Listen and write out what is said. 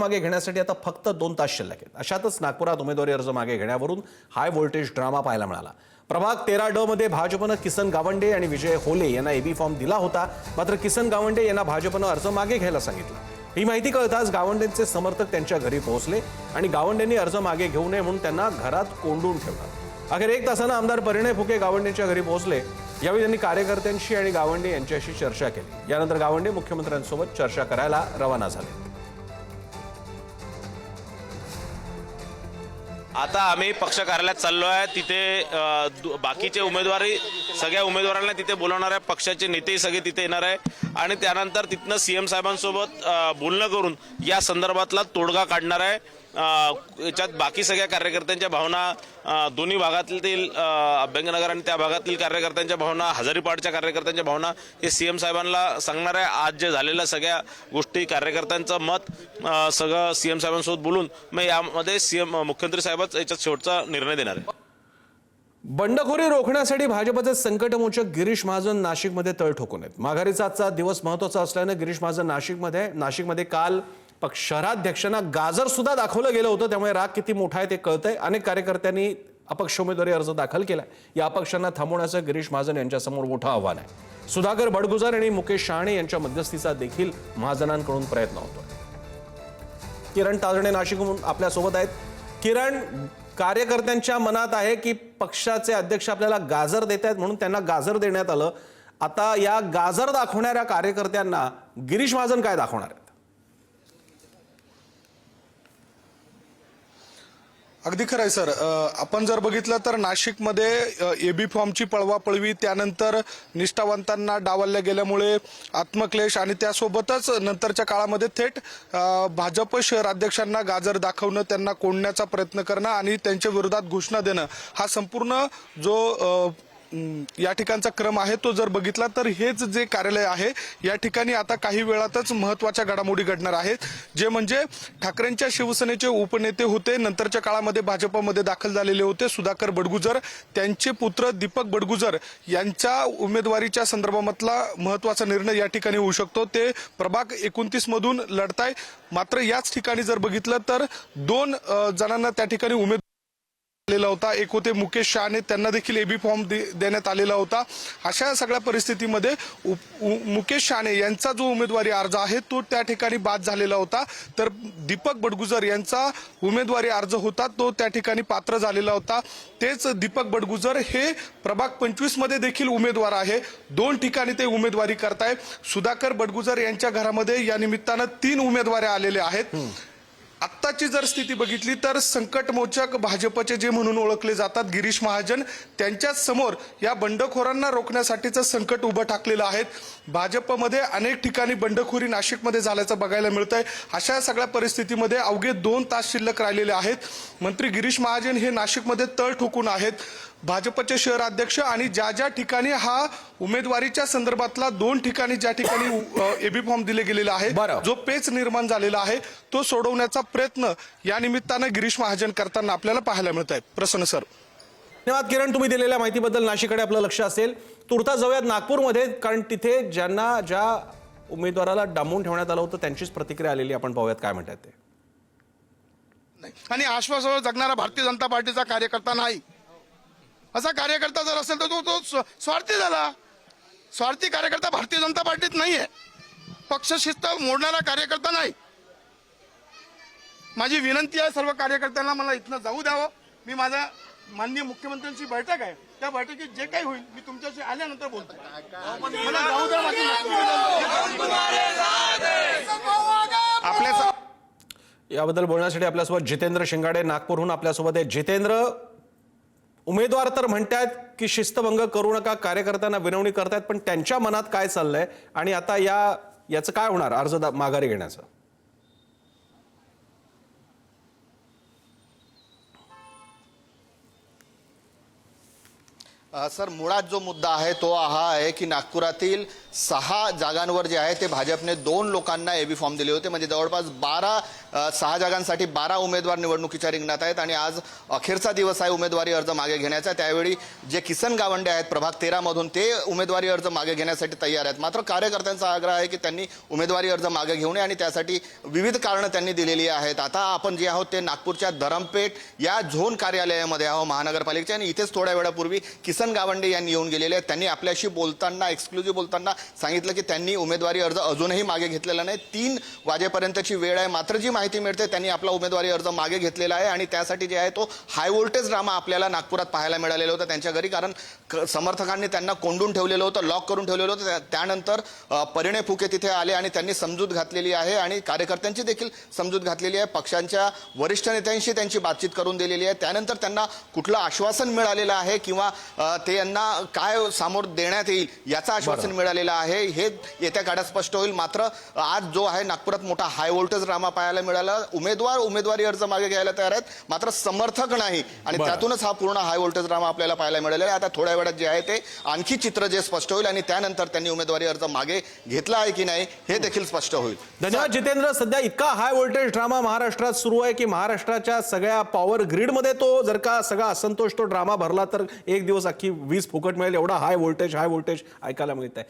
मागे घेण्यासाठी आता फक्त 2 तास शिल्लक आहेत. अशातच नागपुरात उमेदवारी अर्ज मागे घेण्यावरून हाय व्होल्टेज ड्रामा पाहायला मिळाला. प्रभाग 13 मध्ये भाजपनं किसन गावंडे आणि विजय होले यांना एबी फॉर्म दिला होता. मात्र किसन गावंडे यांना भाजपनं अर्ज मागे घ्यायला सांगितलं. ही माहिती कळताच गावंडेंचे समर्थक त्यांच्या घरी पोहोचले आणि गावंडेंनी अर्ज मागे घेऊ नये म्हणून त्यांना घरात कोंडून ठेवलं. अखेर 1 तासानं आमदार परिणय फुके गावंडेंच्या घरी पोहोचले. यावेळी त्यांनी कार्यकर्त्यांशी आणि गावंडे यांच्याशी चर्चा केली. यानंतर गावंडे मुख्यमंत्र्यांसोबत चर्चा करायला रवाना झाले. आता आम्ही पक्ष कार्यालयात चाललो आहे. तिथे बाकीचे उमेदवारी सगळ्या उमेदवारांना तिथे बोलवणार आहे. पक्षाचे नेतेही सगळे तिथे येणार आहे आणि त्यानंतर तिथनं सीएम साहेबांसोबत बोलणं करून या संदर्भातला तोडगा काढणार आहे. याच्यात बाकी सगळ्या कार्यकर्त्यांच्या भावना, दोन्ही भागातील अभ्यंगनगर आणि त्या भागातील कार्यकर्त्यांच्या भावना, हजारीपाडच्या कार्यकर्त्यांच्या भावना हे सीएम साहेबांना सांगणार आहे. आज जे झालेल्या सगळ्या गोष्टी, कार्यकर्त्यांचं मत सगळं सीएम साहेबांसोबत बोलून मग यामध्ये मुख्यमंत्री साहेबच याच्यात शेवटचा निर्णय देणार आहे. बंडखोरी रोखण्यासाठी भाजपचे संकटमोचक गिरीश महाजन नाशिकमध्ये तळ ठोकून आहेत. माघारीचा आजचा दिवस महत्त्वाचा असल्यानं गिरीश महाजन नाशिकमध्ये काल शहराध्यक्षांना गाजर सुद्धा दाखवलं गेलं होतं. त्यामुळे राग किती मोठा आहे ते कळतंय. अनेक कार्यकर्त्यांनी अपक्ष उमेदवारी अर्ज दाखल केलाय. या अपक्षांना थांबवण्याचं गिरीश महाजन यांच्यासमोर मोठं आव्हान आहे. सुधाकर बडगुजर आणि मुकेश शहाणे यांच्या मध्यस्थीचा देखील महाजनांकडून प्रयत्न होतो. किरण ताजणे नाशिकहून आपल्यासोबत आहेत. किरण, कार्यकर्त्यांच्या मनात आहे की पक्षाचे अध्यक्ष आपल्याला गाजर देत आहेत म्हणून त्यांना गाजर देण्यात आलं. आता या गाजर दाखवणाऱ्या कार्यकर्त्यांना गिरीश महाजन काय दाखवणार आहेत? अगदी खरं आहे सर. आपण जर बघितलं तर नाशिकमध्ये एबी फॉर्मची पळवापळवी, त्यानंतर निष्ठावंतांना डावलल्या गेल्यामुळे आत्मक्लेश आणि त्यासोबतच नंतरच्या काळामध्ये थेट भाजप शहराध्यक्षांना गाजर दाखवणं, त्यांना कोंडण्याचा प्रयत्न करणं आणि त्यांच्या विरोधात घोषणा देणं, हा संपूर्ण जो या ठिकाणचा क्रम आहे तो जर बघितला तर हेच जे कार्यालय आहे या ठिकाणी आता काही वेळातच महत्वाच्या घडामोडी घडणार आहेत. जे म्हणजे ठाकरेंच्या शिवसेनेचे उपनेते होते, नंतरच्या काळामध्ये भाजपमध्ये दाखल झालेले होते सुधाकर बडगुजर, त्यांचे पुत्र दीपक बडगुजर यांच्या उमेदवारीच्या संदर्भातला महत्वाचा निर्णय या ठिकाणी होऊ शकतो. ते प्रभाग 29 मधून लढताय. मात्र याच ठिकाणी जर बघितलं तर 2 जणांना त्या ठिकाणी उमेदवार आलेला होता. एक होते मुकेश शहाणे, त्यांना देखील एबी फॉर्म देण्यात आलेला होता. अशा सगळ्या परिस्थितीमध्ये मुकेश शहाणे यांचा जो उमेदवारी अर्ज आहे तो त्या ठिकाणी बाद झालेला होता. तर दीपक बडगुजर यांचा उमेदवारी अर्ज होता तो त्या ठिकाणी पात्र झालेला होता. तेच दीपक बडगुजर हे प्रभाग 25 मध्ये देखील उमेदवार आहे. 2 ठिकाणी ते उमेदवारी करताय. सुधाकर बडगुजर यांच्या घरामध्ये या निमित्तानं 3 उमेदवारी आलेले आहेत. आत्ताची जर स्थिती बघितली तर संकटमोचक भाजपचे जे म्हणून ओळखले जातात गिरीश महाजन, त्यांच्या समोर या बंडखोरांना रोखण्यासाठीचं संकट उभं ठाकलेलं आहे. भाजपमध्ये अनेक ठिकाणी बंडखोरी नाशिकमध्ये झाल्याचं बघायला मिळतंय. अशा सगळ्या परिस्थितीमध्ये अवघे 2 तास शिल्लक राहिलेले आहेत. मंत्री गिरीश महाजन हे नाशिकमध्ये तळ ठोकून आहेत. भाजपचे शहराध्यक्ष आणि ज्या ठिकाणी हा उमेदवारीच्या संदर्भातला 2 ठिकाणी ज्या ठिकाणी एबी फॉर्म दिले गेलेला आहे, जो पेच निर्माण झालेला आहे तो सोडवण्याचा प्रयत्न या निमित्तानं गिरीश महाजन करताना आपल्याला पाहायला मिळत आहे. प्रसन्न सर. धन्यवाद किरण, तुम्ही दिलेल्या माहितीबद्दल. नाशिककडे आपलं लक्ष असेल. तुर्तास जाऊयात नागपूरमध्ये, कारण तिथे ज्या उमेदवाराला डांबून ठेवण्यात आलं होतं त्यांचीच प्रतिक्रिया आलेली. आपण पाहूयात काय म्हणतात ते. आणि आश्वासावर जगणारा भारतीय जनता पार्टीचा कार्यकर्ता नाही. असा कार्यकर्ता जर असेल तर तो स्वार्थी झाला. स्वार्थी कार्यकर्ता भारतीय जनता पार्टीत नाहीये. पक्ष शिस्त मोडणारा कार्यकर्ता नाही. माझी विनंती आहे सर्व कार्यकर्त्यांना, मला इथनं जाऊ द्यावं. मी माझ्या माननीय मुख्यमंत्र्यांची बैठक आहे, त्या बैठकीत जे काही होईल मी तुमच्याशी आल्यानंतर बोलतो. मला जाऊ द्या. आपल्या याबद्दल बोलण्यासाठी आपल्यासोबत जितेंद्र शिंगाडे नागपूरहून आपल्यासोबत आहे. जितेंद्र, उमेदवार तर म्हणतात की शिस्तभंग करू नका, कार्यकर्त्यांना विनवणी करतायत, पण त्यांच्या मनात काय चाललंय आणि आता याचं काय होणार अर्ज माघारी घेण्याचं? सर, मुळात जो मुद्दा आहे तो हा आहे की नागपुरातील 6 जागांवर जे आहे ते भाजपने 2 लोकांना एबी फॉर्म दिले होते. म्हणजे जवळपास 6 जागांसाठी 12 उमेदवार निवडणुकीच्या रिंगणात आहेत आणि आज अखेरचा दिवस आहे उमेदवारी अर्ज मागे घेण्याचा. त्यावेळी जे किसन गावंडे आहेत प्रभाग 13 मधून ते उमेदवारी अर्ज मागे घेण्यासाठी तयार आहेत. मात्र कार्यकर्त्यांचा आग्रह आहे की त्यांनी उमेदवारी अर्ज मागे घेऊ नये आणि त्यासाठी विविध कारणं त्यांनी दिलेली आहेत. आता आपण जे आहोत ते नागपूरच्या धरमपेठ या झोन कार्यालयामध्ये आहोत महानगरपालिकेच्या आणि इथेच थोड्या वेळापूर्वी किसन गावंडे यांनी येऊन गेलेले आहेत. त्यांनी आपल्याशी बोलताना एक्सक्लुझिव्ह बोलताना सांगितलं की त्यांनी उमेदवारी अर्ज अजूनही मागे घेतलेला नाही. 3 वाजेपर्यंतची वेळ आहे. मात्र जी माहिती मिळते त्यांनी आपला उमेदवारी अर्ज मागे घेतलेला आहे आणि त्यासाठी जे आहे तो हाय व्होल्टेज ड्रामा आपल्याला नागपुरात पाहायला मिळालेला होता त्यांच्या घरी. कारण समर्थकांनी त्यांना कोंडून ठेवलेलं होतं, लॉक करून ठेवलेलं होतं. त्यानंतर परिणय फुके तिथे आले आणि त्यांनी समजूत घातलेली आहे आणि कार्यकर्त्यांची देखील समजूत घातलेली आहे. पक्षांच्या वरिष्ठ नेत्यांशी त्यांची बातचीत करून दिलेली आहे. त्यानंतर त्यांना कुठलं आश्वासन मिळालेलं आहे किंवा ते यांना काय समोर देण्यात येईल याचं आश्वासन मिळालेलं आहे हे येत्या काळात स्पष्ट होईल. मात्र आज जो आहे नागपुरात मोठा हाय व्होल्टेज ड्रामा पाहायला मिळाला. उमेदवारी अर्ज मागे घ्यायला तयार आहेत मात्र समर्थक नाही आणि त्यातूनच हा पूर्ण हाय व्होल्टेज ड्रामा आपल्याला पाहायला मिळालेला आहे. आता थोड्या वेळात जे आहे ते आणखी चित्र जे स्पष्ट होईल आणि त्यानंतर त्यांनी उमेदवारी अर्ज मागे घेतला आहे की नाही हे देखील स्पष्ट होईल. धन्यवाद जितेंद्र. सध्या इतका हाय व्होल्टेज ड्रामा महाराष्ट्रात सुरू आहे की महाराष्ट्राच्या सगळ्या पॉवर ग्रीडमध्ये तो जर का सगळा असंतोष तो ड्रामा भरला तर एक दिवस अख्खी वीज फुकट मिळेल एवढा हाय व्होल्टेज ऐकायला मिळत आहे.